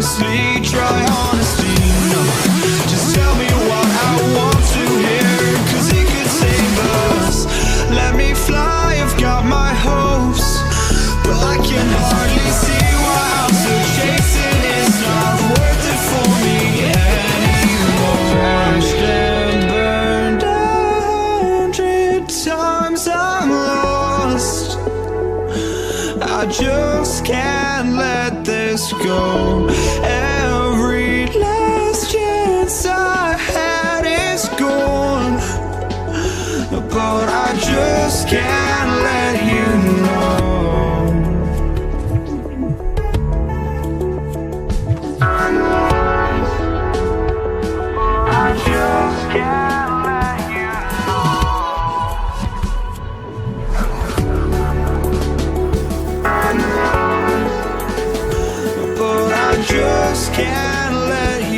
honestly, try honesty. No, just tell me what I want to hear, 'cause it could save us. Let me fly, I've got my hopes, but I can hardly see why I'm still chasing. It's not worth it for me anymore. Watched and burned 100 times, I'm lost. I just can't let this go. Every last chance I had is gone, but I just can't let you know. I just can't let you know. But I just can't let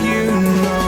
you know.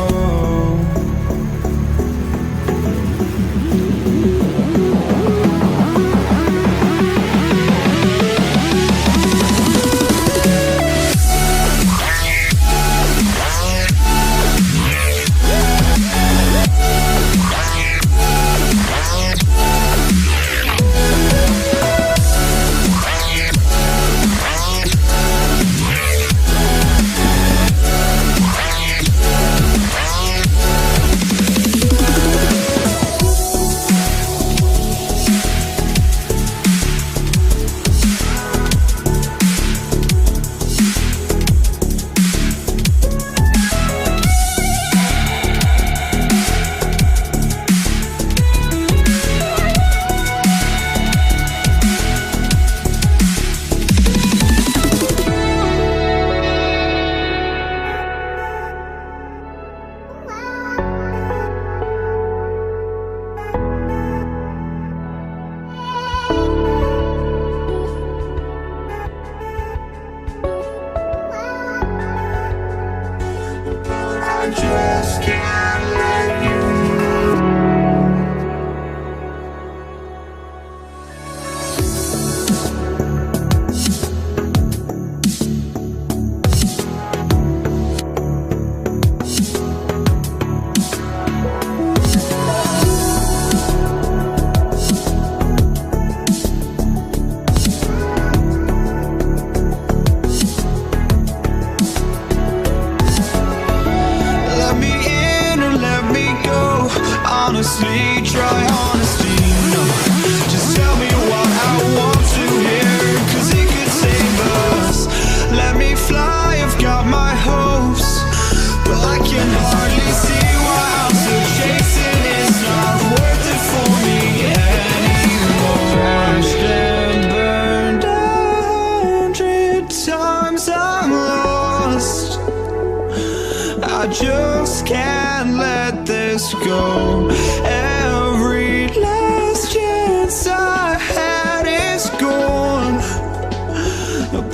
I just can't let this go.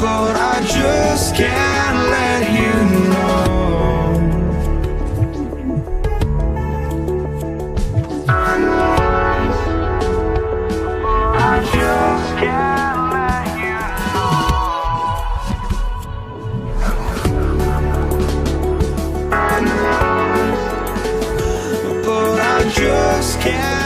but I just can't let you know. I just can't let you know. But I just can't